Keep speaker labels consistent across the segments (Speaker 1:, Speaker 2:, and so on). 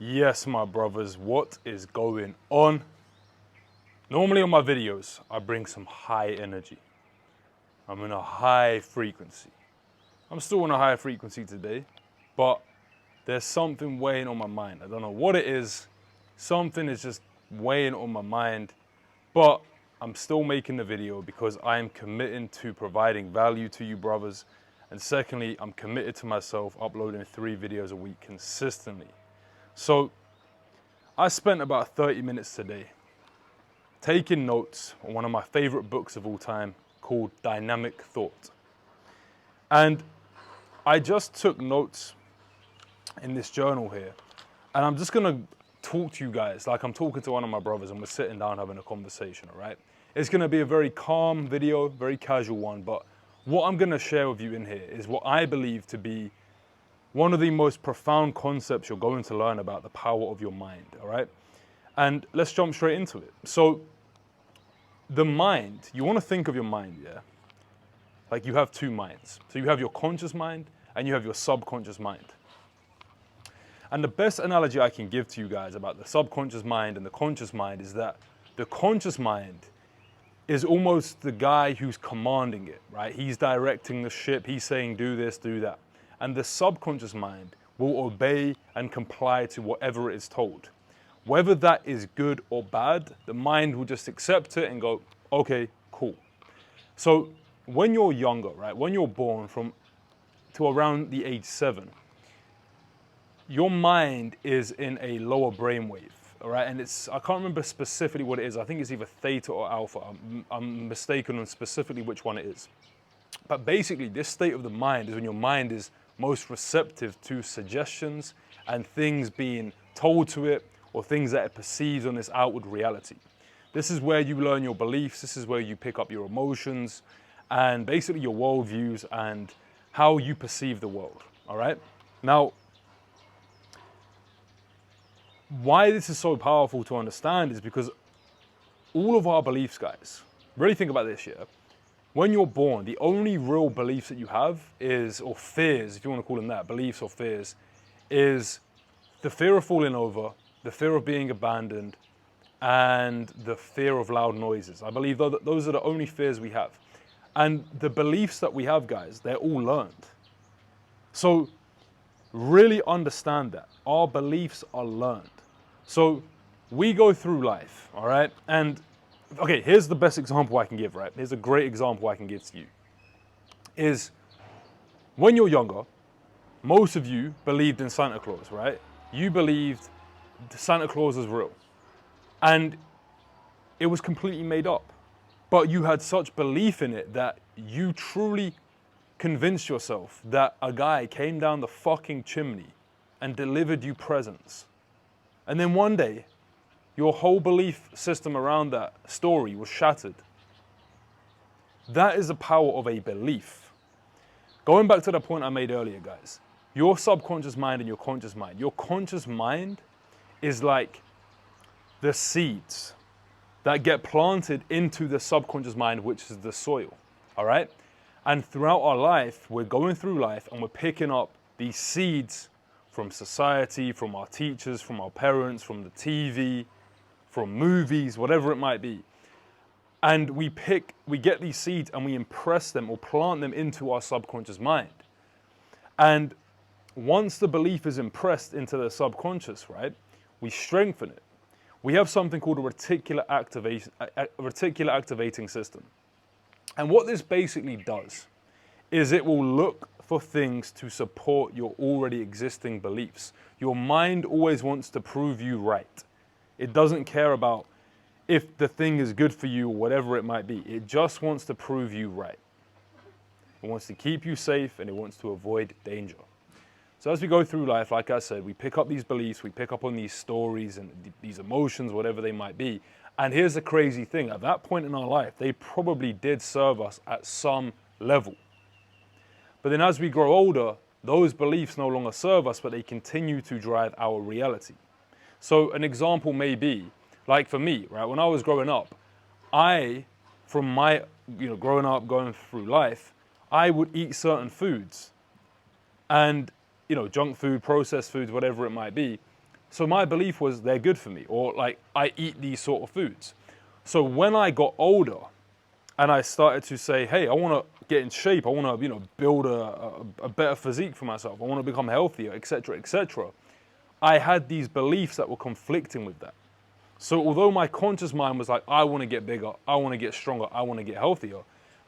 Speaker 1: Yes, my brothers, what is going on? Normally on my videos, I bring some high energy. I'm in a high frequency. I'm still on a high frequency today, but there's something weighing on my mind. I don't know what it is. Something is just weighing on my mind, but I'm still making the video because I am committing to providing value to you brothers. And secondly, I'm committed to myself uploading 3 videos a week consistently. So I spent about 30 minutes today taking notes on one of my favorite books of all time called Dynamic Thought. And I just took notes in this journal here, and I'm just gonna talk to you guys like I'm talking to one of my brothers and we're sitting down having a conversation, all right? It's gonna be a very calm video, very casual one, but what I'm gonna share with you in here is what I believe to be one of the most profound concepts you're going to learn about the power of your mind, all right? And let's jump straight into it. So the mind, you want to think of your mind, yeah? Like you have 2 minds. So you have your conscious mind and you have your subconscious mind. And the best analogy I can give to you guys about the subconscious mind and the conscious mind is that the conscious mind is almost the guy who's commanding it, right? He's directing the ship, he's saying do this, do that. And the subconscious mind will obey and comply to whatever it is told. Whether that is good or bad, the mind will just accept it and go, okay, cool. So when you're younger, right, when you're born to around the age 7, your mind is in a lower brainwave, all right? And I can't remember specifically what it is. I think it's either theta or alpha. I'm mistaken on specifically which one it is. But basically, this state of the mind is when your mind is most receptive to suggestions and things being told to it or things that it perceives on this outward reality. This is where you learn your beliefs. This is where you pick up your emotions and basically your worldviews and how you perceive the world, all right? Now, why this is so powerful to understand is because all of our beliefs, guys, really think about this, yeah? When you're born, the only real beliefs that you have is, or fears, if you want to call them that, beliefs or fears, is the fear of falling over, the fear of being abandoned, and the fear of loud noises. I believe those are the only fears we have. And the beliefs that we have, guys, they're all learned. So really understand that. Our beliefs are learned. So we go through life, all right? And okay, here's the best example I can give, right? Here's a great example I can give to you. Is when you're younger, most of you believed in Santa Claus, right? You believed Santa Claus was real. And it was completely made up. But you had such belief in it that you truly convinced yourself that a guy came down the fucking chimney and delivered you presents. And then one day, your whole belief system around that story was shattered. That is the power of a belief. Going back to the point I made earlier, guys, your subconscious mind and your conscious mind. Your conscious mind is like the seeds that get planted into the subconscious mind, which is the soil, all right? And throughout our life, we're going through life and we're picking up these seeds from society, from our teachers, from our parents, from the TV, from movies, whatever it might be. And we get these seeds and we impress them or plant them into our subconscious mind. And once the belief is impressed into the subconscious, right, we strengthen it. We have something called a reticular activating system. And what this basically does is it will look for things to support your already existing beliefs. Your mind always wants to prove you right. It doesn't care about if the thing is good for you or whatever it might be. It just wants to prove you right. It wants to keep you safe and it wants to avoid danger. So as we go through life, like I said, we pick up these beliefs, we pick up on these stories and these emotions, whatever they might be. And here's the crazy thing. At that point in our life, they probably did serve us at some level. But then as we grow older, those beliefs no longer serve us, but they continue to drive our reality. So an example may be, like for me, right, when I was growing up, from my, growing up, going through life, I would eat certain foods. And, junk food, processed foods, whatever it might be, So my belief was they're good for me, or like I eat these sort of foods. So when I got older and I started to say, hey, I want to get in shape, I want to, build a better physique for myself, I want to become healthier, etc., etc., I had these beliefs that were conflicting with that. So although my conscious mind was like, I want to get bigger, I want to get stronger, I want to get healthier,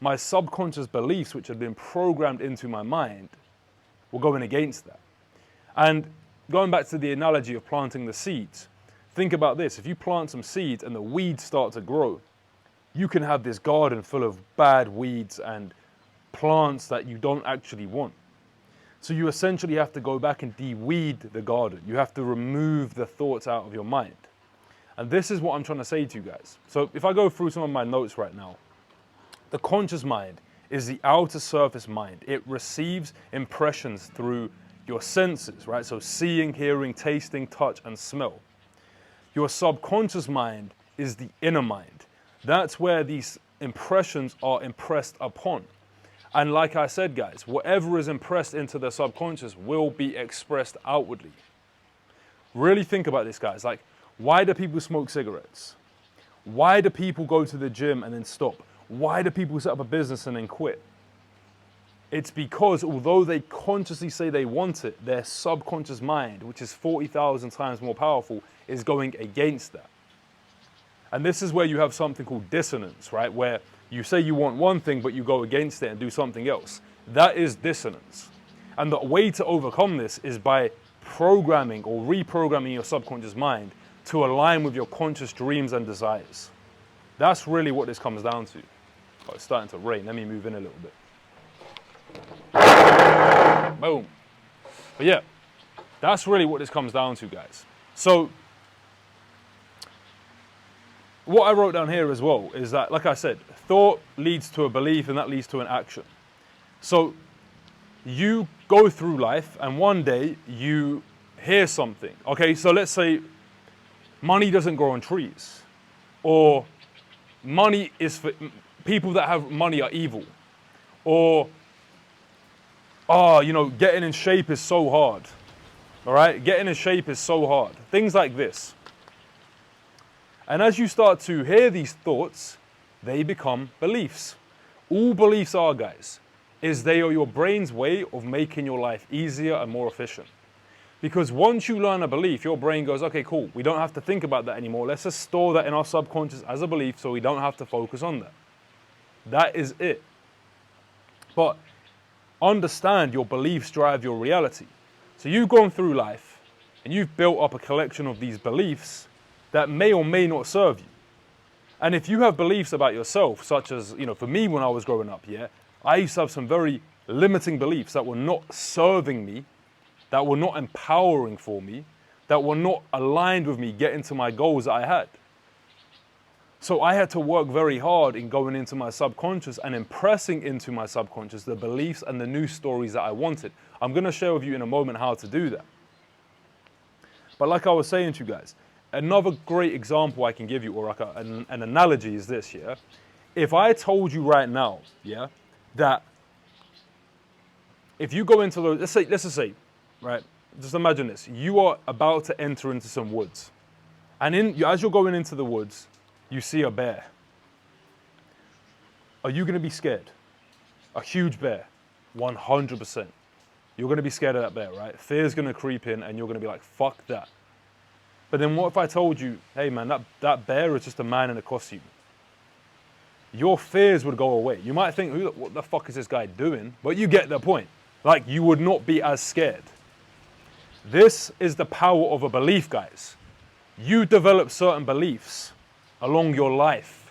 Speaker 1: my subconscious beliefs, which had been programmed into my mind, were going against that. And going back to the analogy of planting the seeds, think about this. If you plant some seeds and the weeds start to grow, you can have this garden full of bad weeds and plants that you don't actually want. So you essentially have to go back and de-weed the garden. You have to remove the thoughts out of your mind. And this is what I'm trying to say to you guys. So if I go through some of my notes right now, the conscious mind is the outer surface mind. It receives impressions through your senses, right? So seeing, hearing, tasting, touch, and smell. Your subconscious mind is the inner mind. That's where these impressions are impressed upon. And like I said, guys, whatever is impressed into the subconscious will be expressed outwardly. Really think about this, guys. Like, why do people smoke cigarettes? Why do people go to the gym and then stop? Why do people set up a business and then quit? It's because although they consciously say they want it, their subconscious mind, which is 40,000 times more powerful, is going against that. And this is where you have something called dissonance, right? Where you say you want one thing, but you go against it and do something else. That is dissonance. And the way to overcome this is by programming or reprogramming your subconscious mind to align with your conscious dreams and desires. That's really what this comes down to. Oh, it's starting to rain. Let me move in a little bit. Boom. But yeah, that's really what this comes down to, guys. So what I wrote down here as well is that, like I said, thought leads to a belief and that leads to an action. So you go through life and one day you hear something. Okay, so let's say money doesn't grow on trees, or money is for people that have money are evil, or getting in shape is so hard. All right, getting in shape is so hard. Things like this. And as you start to hear these thoughts, they become beliefs. All beliefs are, guys, is they are your brain's way of making your life easier and more efficient. Because once you learn a belief, your brain goes, okay, cool, we don't have to think about that anymore. Let's just store that in our subconscious as a belief so we don't have to focus on that. That is it. But understand your beliefs drive your reality. So you've gone through life and you've built up a collection of these beliefs that may or may not serve you. And if you have beliefs about yourself, such as, for me when I was growing up, I used to have some very limiting beliefs that were not serving me, that were not empowering for me, that were not aligned with me getting to my goals that I had. So I had to work very hard in going into my subconscious and impressing into my subconscious the beliefs and the new stories that I wanted. I'm going to share with you in a moment how to do that. But like I was saying to you guys, another great example I can give you, or like an analogy is this, If I told you right now, that if you go into those, let's just say, right, just imagine this. You are about to enter into some woods. And as you're going into the woods, you see a bear. Are you going to be scared? A huge bear, 100%. You're going to be scared of that bear, right? Fear's going to creep in and you're going to be like, fuck that. But then what if I told you, hey man, that bear is just a man in a costume? Your fears would go away. You might think, what the fuck is this guy doing? But you get the point. Like, you would not be as scared. This is the power of a belief, guys. You develop certain beliefs along your life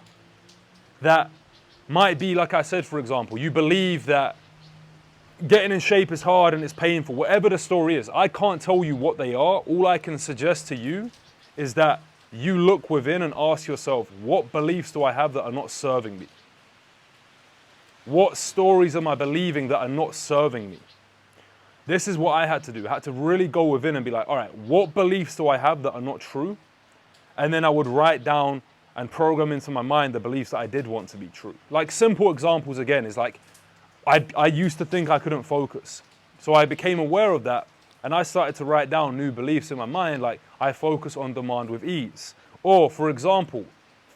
Speaker 1: that might be, like I said, for example, you believe that getting in shape is hard and it's painful, whatever the story is. I can't tell you what they are. All I can suggest to you is that you look within and ask yourself, what beliefs do I have that are not serving me? What stories am I believing that are not serving me? This is what I had to do. I had to really go within and be like, all right, what beliefs do I have that are not true? And then I would write down and program into my mind the beliefs that I did want to be true. Like, simple examples again is like, I used to think I couldn't focus. So I became aware of that and I started to write down new beliefs in my mind, like I focus on demand with ease. Or, for example,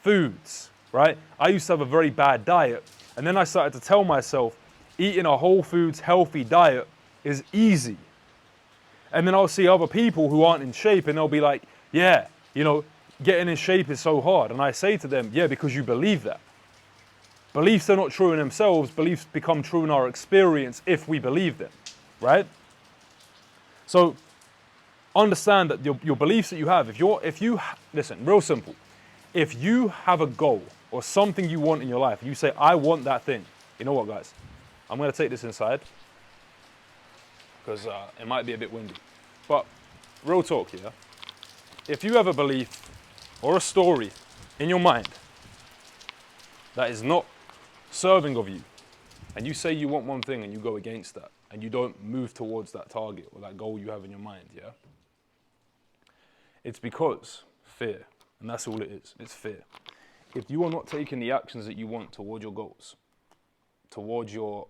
Speaker 1: foods, right? I used to have a very bad diet, and then I started to tell myself eating a whole foods, healthy diet is easy. And then I'll see other people who aren't in shape, and they'll be like, yeah, you know, getting in shape is so hard. And I say to them, yeah, because you believe that. Beliefs are not true in themselves. Beliefs become true in our experience if we believe them, right? So understand that your beliefs that you have, listen, real simple. If you have a goal or something you want in your life, you say, I want that thing. You know what, guys? I'm going to take this inside because it might be a bit windy. But real talk here. If you have a belief or a story in your mind that is not serving of you, and you say you want one thing and you go against that, and you don't move towards that target or that goal you have in your mind, yeah? It's because fear, and that's all it is, it's fear. If you are not taking the actions that you want toward your goals, towards your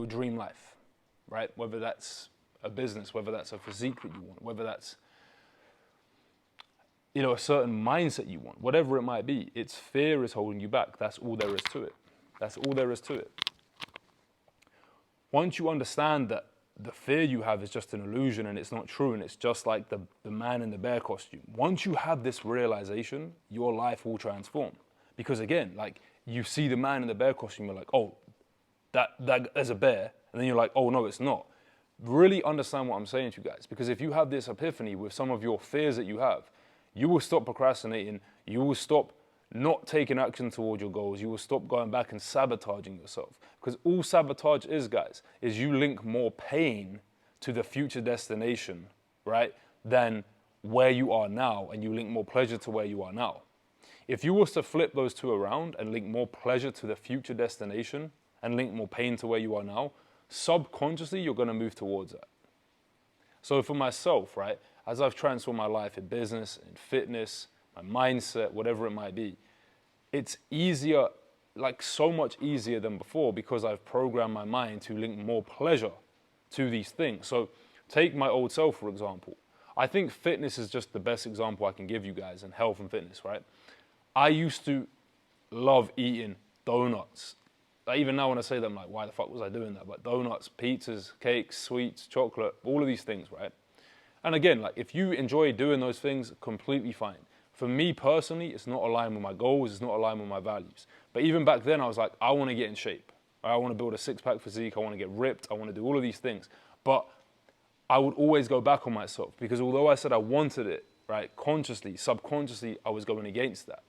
Speaker 1: dream life, right? Whether that's a business, whether that's a physique that you want, whether that's, you know, a certain mindset you want, whatever it might be, it's fear is holding you back. That's all there is to it. That's all there is to it. Once you understand that the fear you have is just an illusion and it's not true and it's just like the man in the bear costume, once you have this realization, your life will transform. Because again, like you see the man in the bear costume, you're like, oh, that there's a bear. And then you're like, oh, no, it's not. Really understand what I'm saying to you guys. Because if you have this epiphany with some of your fears that you have, you will stop procrastinating. You will stop not taking action toward your goals. You will stop going back and sabotaging yourself. Because all sabotage is, guys, is you link more pain to the future destination, right, than where you are now, and you link more pleasure to where you are now. If you was to flip those two around and link more pleasure to the future destination and link more pain to where you are now, subconsciously you're going to move towards that. So for myself, right, as I've transformed my life in business, in fitness, my mindset, whatever it might be, it's easier, like so much easier than before, because I've programmed my mind to link more pleasure to these things. So take my old self, for example. I think fitness is just the best example I can give you guys, and health and fitness, right? I used to love eating donuts. Like even now when I say that, I'm like, why the fuck was I doing that? But donuts, pizzas, cakes, sweets, chocolate, all of these things, right? And again, like if you enjoy doing those things, completely fine. For me personally, it's not aligned with my goals, it's not aligned with my values. But even back then, I was like, I want to get in shape. I want to build a six-pack physique, I want to get ripped, I want to do all of these things. But I would always go back on myself, because although I said I wanted it, right, consciously, subconsciously, I was going against that.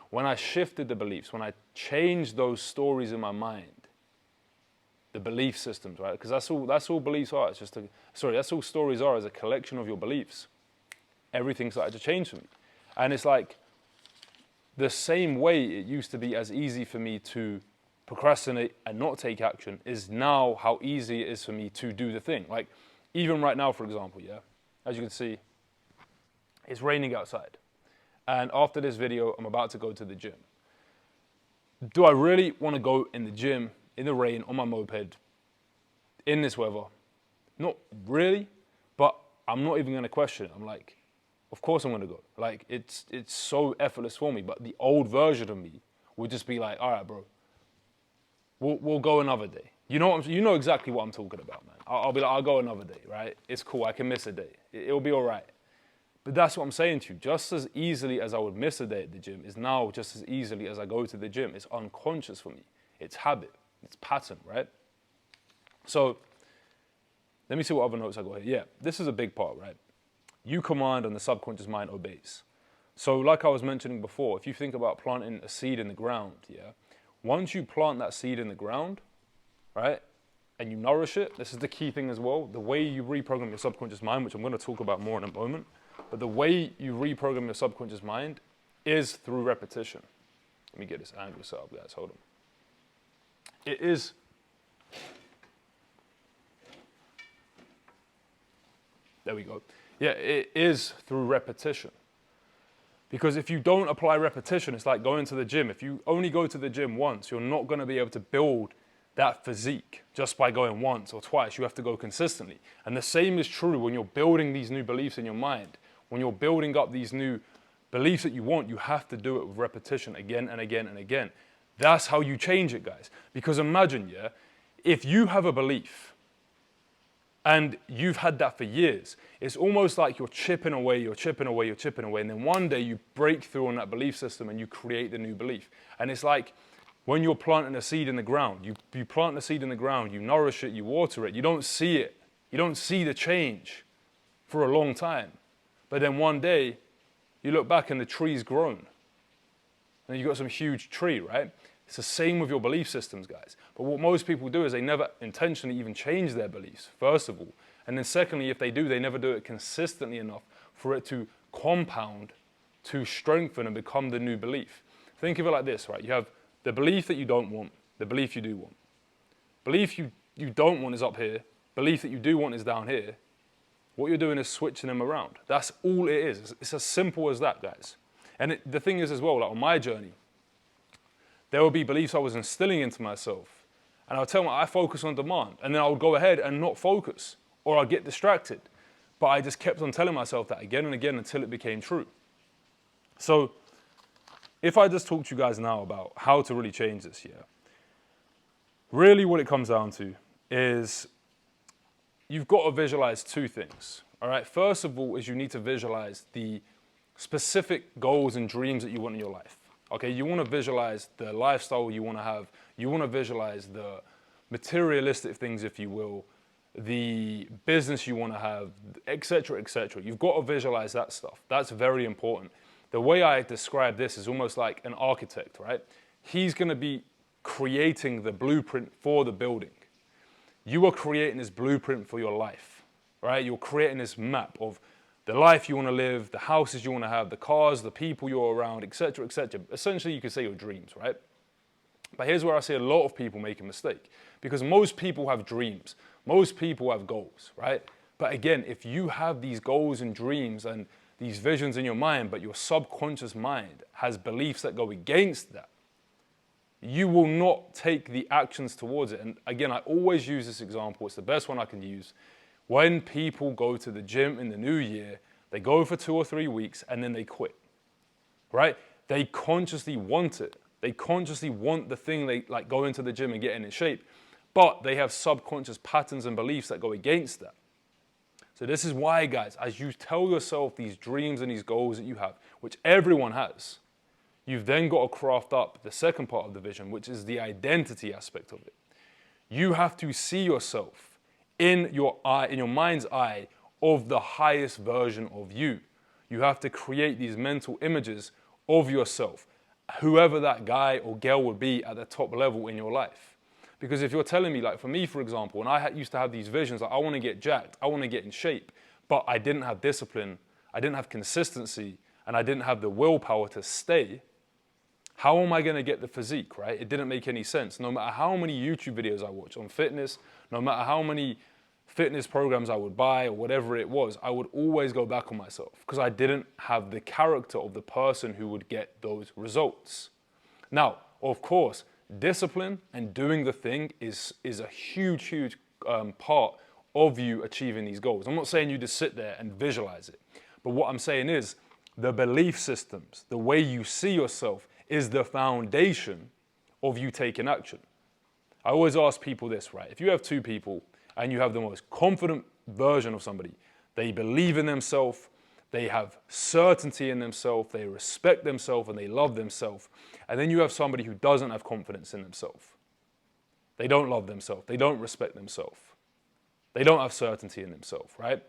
Speaker 1: When I shifted the beliefs, when I changed those stories in my mind, the belief systems, right? Because that's all beliefs are. It's just that's all stories are, is a collection of your beliefs. Everything started to change for me. And it's like the same way it used to be as easy for me to procrastinate and not take action is now how easy it is for me to do the thing. Like even right now, for example, yeah, as you can see, it's raining outside. And after this video, I'm about to go to the gym. Do I really want to go in the gym, in the rain, on my moped, in this weather? Not really, but I'm not even going to question it. I'm like, of course I'm going to go. Like, it's so effortless for me. But the old version of me would just be like, all right, bro, we'll go another day. You know exactly what I'm talking about, man. I'll be like, I'll go another day, right? It's cool. I can miss a day. It'll be all right. But that's what I'm saying to you. Just as easily as I would miss a day at the gym is now just as easily as I go to the gym. It's unconscious for me. It's habit. It's pattern, right? So let me see what other notes I got here. Yeah, this is a big part, right? You command and the subconscious mind obeys. So like I was mentioning before, if you think about planting a seed in the ground, yeah, once you plant that seed in the ground, right, and you nourish it, this is the key thing as well, the way you reprogram your subconscious mind, which I'm going to talk about more in a moment, but the way you reprogram your subconscious mind is through repetition. Let me get this angle set up, guys. Hold on. It is... There we go. Yeah, it is through repetition. Because if you don't apply repetition, it's like going to the gym. If you only go to the gym once, you're not going to be able to build that physique just by going once or twice. You have to go consistently. And the same is true when you're building these new beliefs in your mind. When you're building up these new beliefs that you want, you have to do it with repetition again and again and again. That's how you change it, guys. Because imagine, yeah, if you have a belief and you've had that for years, it's almost like you're chipping away, you're chipping away, you're chipping away. And then one day you break through on that belief system and you create the new belief. And it's like when you're planting a seed in the ground, you plant the seed in the ground, you nourish it, you water it, you don't see it. You don't see the change for a long time. But then one day, you look back and the tree's grown. And you've got some huge tree, right? It's the same with your belief systems, guys. But what most people do is they never intentionally even change their beliefs, first of all. And then secondly, if they do, they never do it consistently enough for it to compound, to strengthen and become the new belief. Think of it like this, right? You have the belief that you don't want, the belief you do want. Belief you don't want is up here. Belief that you do want is down here. What you're doing is switching them around. That's all it is. It's as simple as that, guys. And the thing is as well, like on my journey, there will be beliefs I was instilling into myself. And I'll tell them I focus on demand. And then I would go ahead and not focus. Or I'd get distracted. But I just kept on telling myself that again and again until it became true. So if I just talk to you guys now about how to really change this, yeah, really what it comes down to is you've got to visualize two things, all right? First of all is you need to visualize the specific goals and dreams that you want in your life, okay? You want to visualize the lifestyle you want to have. You want to visualize the materialistic things, if you will, the business you want to have, etc., etc. You've got to visualize that stuff. That's very important. The way I describe this is almost like an architect, right? He's going to be creating the blueprint for the building. You are creating this blueprint for your life, right? You're creating this map of the life you want to live, the houses you want to have, the cars, the people you're around, etc., etc. Essentially, you could say your dreams, right? But here's where I see a lot of people make a mistake, because most people have dreams. Most people have goals, right? But again, if you have these goals and dreams and these visions in your mind, but your subconscious mind has beliefs that go against that, you will not take the actions towards it. And again, I always use this example. It's the best one I can use. When people go to the gym in the new year, they go for 2 or 3 weeks and then they quit, right? They consciously want it. They consciously want the thing, they like go into the gym and get in shape, but they have subconscious patterns and beliefs that go against that. So this is why, guys, as you tell yourself these dreams and these goals that you have, which everyone has, you've then got to craft up the second part of the vision, which is the identity aspect of it. You have to see yourself in your eye, in your mind's eye, of the highest version of you. You have to create these mental images of yourself, whoever that guy or girl would be at the top level in your life. Because if you're telling me, like for me, for example, when I used to have these visions, like I want to get jacked, I want to get in shape, but I didn't have discipline, I didn't have consistency, and I didn't have the willpower to stay, how am I going to get the physique, right? It didn't make any sense. No matter how many YouTube videos I watch on fitness, no matter how many fitness programs I would buy or whatever it was, I would always go back on myself because I didn't have the character of the person who would get those results. Now, of course, discipline and doing the thing is a huge part of you achieving these goals. I'm not saying you just sit there and visualize it, but what I'm saying is the belief systems, the way you see yourself is the foundation of you taking action. I always ask people this, right? If you have two people and you have the most confident version of somebody, they believe in themselves, they have certainty in themselves, they respect themselves, and they love themselves. And then you have somebody who doesn't have confidence in themselves. They don't love themselves, they don't respect themselves, they don't have certainty in themselves, right?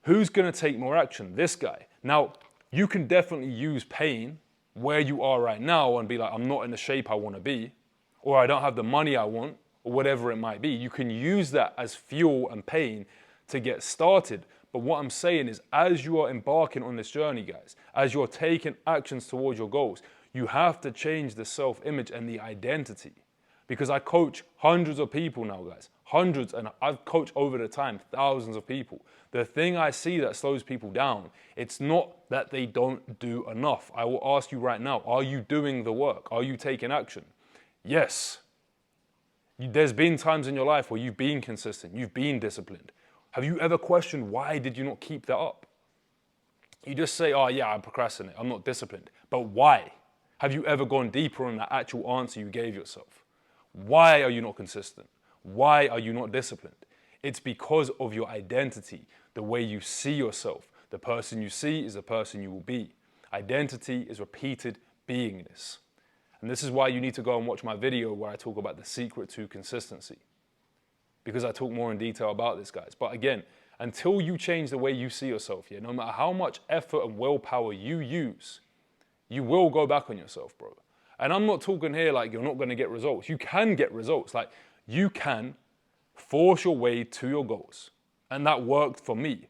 Speaker 1: Who's going to take more action? This guy. Now, you can definitely use pain where you are right now and be like, I'm not in the shape I want to be, or I don't have the money I want, or whatever it might be. You can use that as fuel and pain to get started. But what I'm saying is, as you are embarking on this journey, guys, as you're taking actions towards your goals, you have to change the self-image and the identity. Because I coach hundreds of people now, guys, hundreds, and I've coached over the time thousands of people. The thing I see that slows people down, it's not that they don't do enough. I will ask you right now, are you doing the work? Are you taking action? Yes. There's been times in your life where you've been consistent, you've been disciplined. Have you ever questioned why did you not keep that up? You just say, oh yeah, I procrastinate, I'm not disciplined. But why? Have you ever gone deeper on the actual answer you gave yourself? Why are you not consistent? Why are you not disciplined? It's because of your identity, the way you see yourself. The person you see is the person you will be. Identity is repeated beingness. And this is why you need to go and watch my video where I talk about the secret to consistency. Because I talk more in detail about this, guys. But again, until you change the way you see yourself, yeah, no matter how much effort and willpower you use, you will go back on yourself, bro. And I'm not talking here like you're not going to get results. You can get results. Like, you can force your way to your goals. And that worked for me.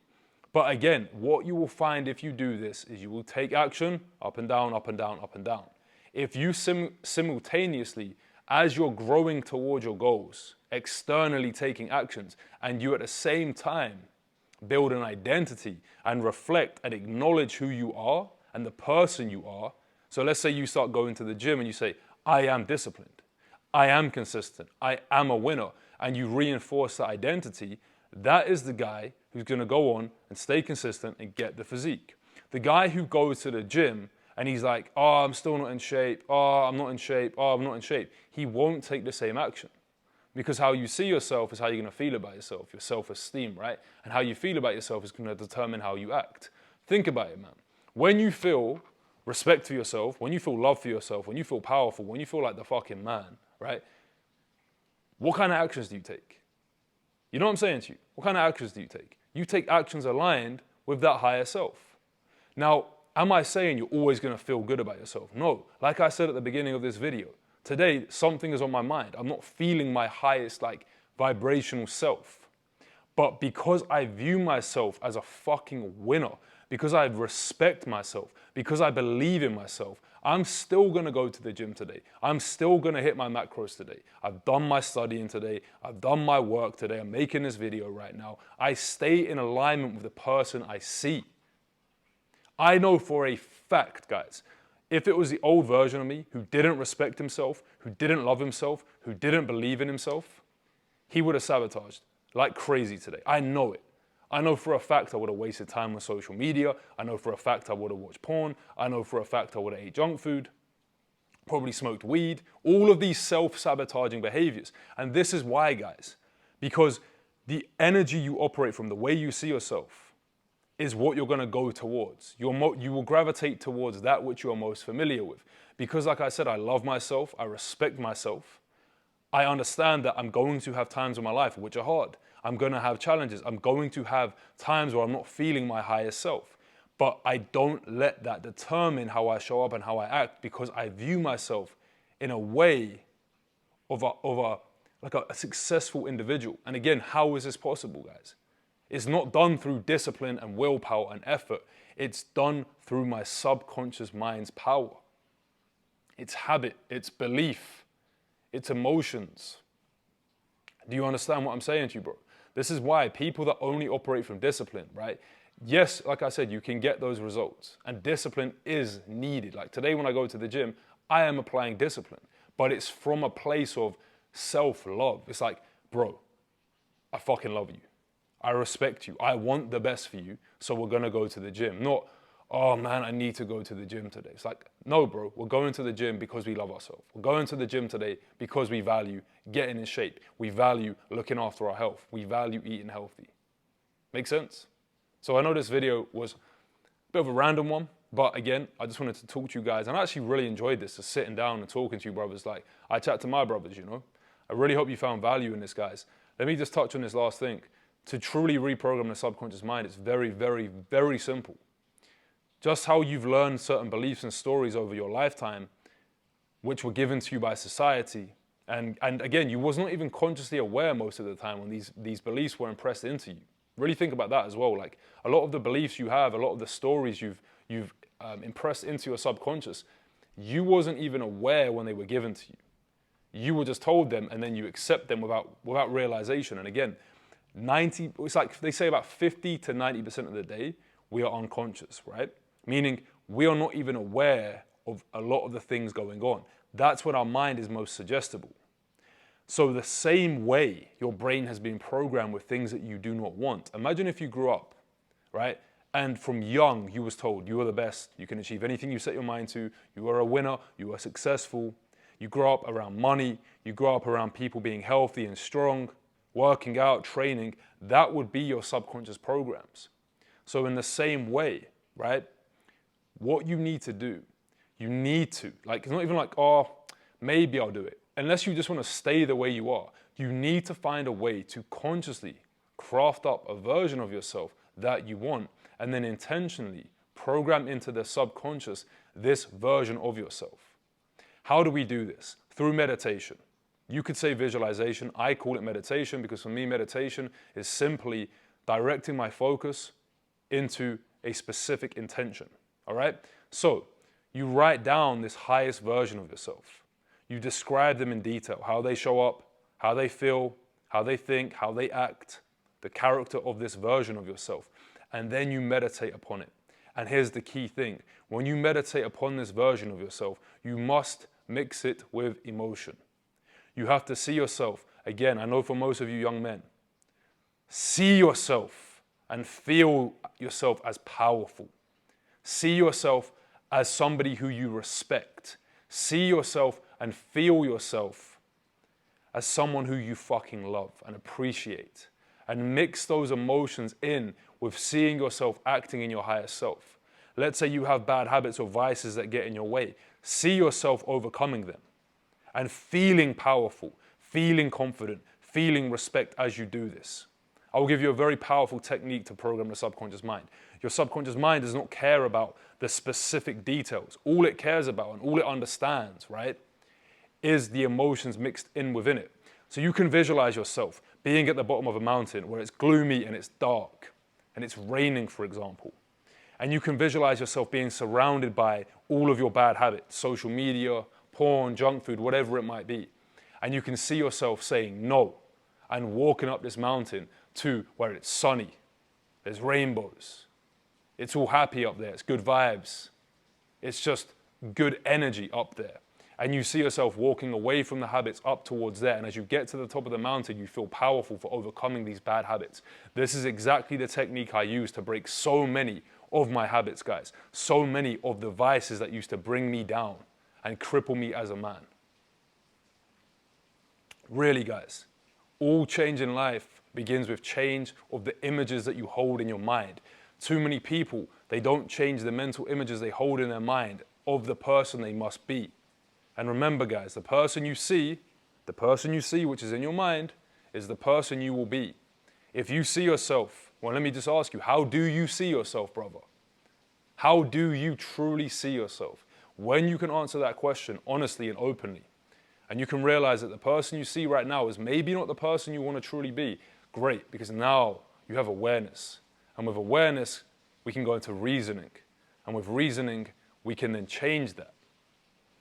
Speaker 1: But again, what you will find if you do this is you will take action up and down, up and down, up and down. If you simultaneously, as you're growing towards your goals, externally taking actions, and you at the same time build an identity and reflect and acknowledge who you are and the person you are. So let's say you start going to the gym and you say, I am disciplined, I am consistent, I am a winner, and you reinforce that identity. That is the guy who's going to go on and stay consistent and get the physique. The guy who goes to the gym and he's like, oh, I'm still not in shape, oh, I'm not in shape, oh, I'm not in shape, he won't take the same action. Because how you see yourself is how you're going to feel about yourself, your self-esteem, right? And how you feel about yourself is going to determine how you act. Think about it, man. When you feel respect for yourself, when you feel love for yourself, when you feel powerful, when you feel like the fucking man, right? What kind of actions do you take? You know what I'm saying to you? What kind of actions do you take? You take actions aligned with that higher self. Now, am I saying you're always going to feel good about yourself? No. Like I said at the beginning of this video, today something is on my mind. I'm not feeling my highest vibrational self. But because I view myself as a fucking winner, because I respect myself, because I believe in myself, I'm still going to go to the gym today. I'm still going to hit my macros today. I've done my studying today. I've done my work today. I'm making this video right now. I stay in alignment with the person I see. I know for a fact, guys, if it was the old version of me who didn't respect himself, who didn't love himself, who didn't believe in himself, he would have sabotaged like crazy today. I know it. I know for a fact I would have wasted time on social media. I know for a fact I would have watched porn. I know for a fact I would have ate junk food, probably smoked weed, all of these self-sabotaging behaviors. And this is why, guys, because the energy you operate from, the way you see yourself, is what you're going to go towards. You will gravitate towards that which you are most familiar with. Because like I said, I love myself, I respect myself. I understand that I'm going to have times in my life which are hard. I'm going to have challenges. I'm going to have times where I'm not feeling my highest self. But I don't let that determine how I show up and how I act, because I view myself in a way of a successful individual. And again, how is this possible, guys? It's not done through discipline and willpower and effort. It's done through my subconscious mind's power. It's habit, it's belief, it's emotions. Do you understand what I'm saying to you, bro? This is why people that only operate from discipline, right? Yes, like I said, you can get those results, and discipline is needed. Like today when I go to the gym, I am applying discipline, but it's from a place of self-love. It's like, bro, I fucking love you. I respect you. I want the best for you, so we're gonna go to the gym. Not, oh man, I need to go to the gym today. It's like, no, bro, we're going to the gym because we love ourselves. We're going to the gym today because we value getting in shape. We value looking after our health. We value eating healthy. Make sense? So I know this video was a bit of a random one, but again, I just wanted to talk to you guys. And I actually really enjoyed this, just sitting down and talking to you brothers. Like I chat to my brothers, you know. I really hope you found value in this, guys. Let me just touch on this last thing. To truly reprogram the subconscious mind, it's very, very, very simple. Just how you've learned certain beliefs and stories over your lifetime, which were given to you by society. And again, you was not even consciously aware most of the time when these beliefs were impressed into you. Really think about that as well. Like a lot of the beliefs you have, a lot of the stories you've impressed into your subconscious, you wasn't even aware when they were given to you. You were just told them, and then you accept them without realization. And again, it's like they say about 50 to 90% of the day, we are unconscious, right? Meaning we are not even aware of a lot of the things going on. That's when our mind is most suggestible. So the same way your brain has been programmed with things that you do not want. Imagine if you grew up, right? And from young, you was told you are the best, you can achieve anything you set your mind to, you are a winner, you are successful. You grow up around money, you grow up around people being healthy and strong, working out, training. That would be your subconscious programs. So in the same way, right? What you need to do, you need to, like, it's not even like, oh, maybe I'll do it. Unless you just want to stay the way you are, you need to find a way to consciously craft up a version of yourself that you want, and then intentionally program into the subconscious this version of yourself. How do we do this? Through meditation. You could say visualization. I call it meditation because for me, meditation is simply directing my focus into a specific intention. All right? So you write down this highest version of yourself. You describe them in detail, how they show up, how they feel, how they think, how they act, the character of this version of yourself. And then you meditate upon it. And here's the key thing. When you meditate upon this version of yourself, you must mix it with emotion. You have to see yourself. Again, I know for most of you young men, see yourself and feel yourself as powerful. See yourself as somebody who you respect. See yourself and feel yourself as someone who you fucking love and appreciate. And mix those emotions in with seeing yourself acting in your higher self. Let's say you have bad habits or vices that get in your way. See yourself overcoming them and feeling powerful, feeling confident, feeling respect as you do this. I will give you a very powerful technique to program the subconscious mind. Your subconscious mind does not care about the specific details. All it cares about and all it understands, right, is the emotions mixed in within it. So you can visualize yourself being at the bottom of a mountain where it's gloomy and it's dark and it's raining, for example. And you can visualize yourself being surrounded by all of your bad habits, social media, porn, junk food, whatever it might be. And you can see yourself saying no and walking up this mountain to where it's sunny, there's rainbows, it's all happy up there, it's good vibes, it's just good energy up there. And you see yourself walking away from the habits up towards there. And as you get to the top of the mountain, you feel powerful for overcoming these bad habits. This is exactly the technique I use to break so many of my habits, guys. So many of the vices that used to bring me down and cripple me as a man. Really, guys, all change in life begins with change of the images that you hold in your mind. Too many people, they don't change the mental images they hold in their mind of the person they must be. And remember, guys, the person you see, which is in your mind, is the person you will be. If you see yourself, well, let me just ask you, how do you see yourself, brother? How do you truly see yourself? When you can answer that question honestly and openly, and you can realize that the person you see right now is maybe not the person you want to truly be, great, because now you have awareness. And with awareness, we can go into reasoning. And with reasoning, we can then change that.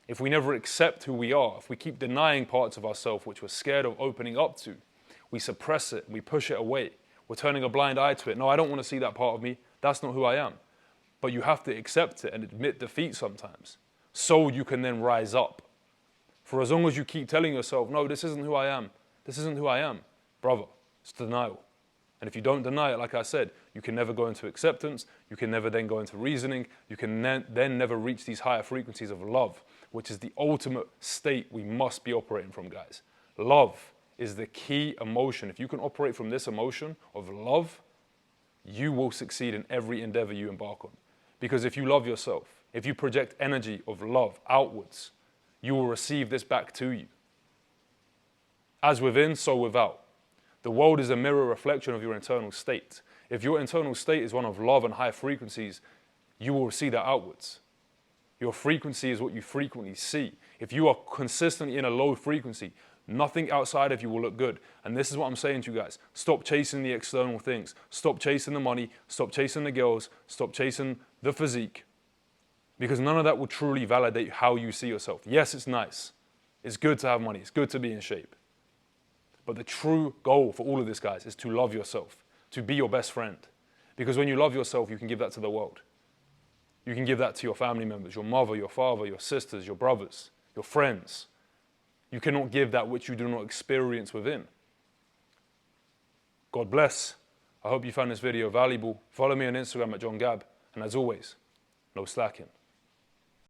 Speaker 1: If we never accept who we are, if we keep denying parts of ourselves which we're scared of opening up to, we suppress it, we push it away. We're turning a blind eye to it. No, I don't want to see that part of me. That's not who I am. But you have to accept it and admit defeat sometimes, so you can then rise up. For as long as you keep telling yourself, no, this isn't who I am, this isn't who I am, brother, it's denial. And if you don't deny it, like I said, you can never go into acceptance, you can never then go into reasoning, you can then never reach these higher frequencies of love, which is the ultimate state we must be operating from, guys. Love is the key emotion. If you can operate from this emotion of love, you will succeed in every endeavor you embark on. Because if you love yourself, if you project energy of love outwards, you will receive this back to you. As within, so without. The world is a mirror reflection of your internal state. If your internal state is one of love and high frequencies, you will see that outwards. Your frequency is what you frequently see. If you are consistently in a low frequency, nothing outside of you will look good. And this is what I'm saying to you guys. Stop chasing the external things. Stop chasing the money. Stop chasing the girls. Stop chasing the physique. Because none of that will truly validate how you see yourself. Yes, it's nice. It's good to have money. It's good to be in shape. But the true goal for all of this, guys, is to love yourself, to be your best friend. Because when you love yourself, you can give that to the world. You can give that to your family members, your mother, your father, your sisters, your brothers, your friends. You cannot give that which you do not experience within. God bless. I hope you found this video valuable. Follow me on Instagram at John Gab. And as always, no slacking.